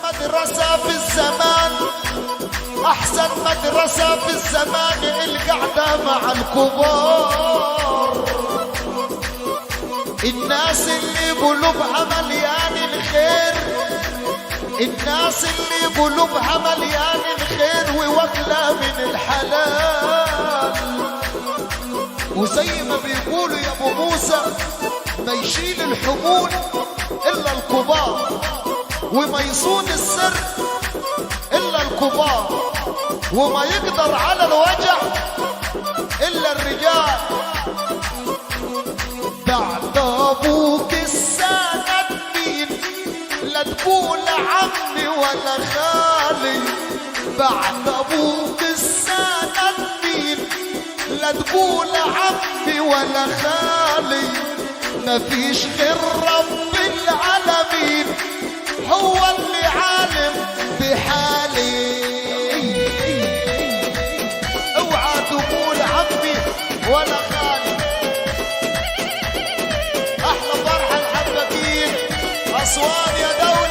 مدرسة في الزمان، أحسن مدرسة في الزمان القعدة مع الكبار، الناس اللي قلوبها مليان الخير، الناس اللي قلوبها مليان الخير وواكلة من الحلال. وزي ما بيقولوا يا ابو موسى ما يشيل الحمول الا الكبار، وما يصون السر الا الكبار، وما يقدر على الوجع الا الرجال. بعد ابوك السند مين؟ لا تقول عمي ولا خالي، بعد ابوك السند مين؟ لا تقول عمي ولا خالي، مفيش غير رب العالمين هو اللي عالم بحالي. اوعى تقول عمي ولا خالي. احلى فرحه الحباكين اسوان يا دولة.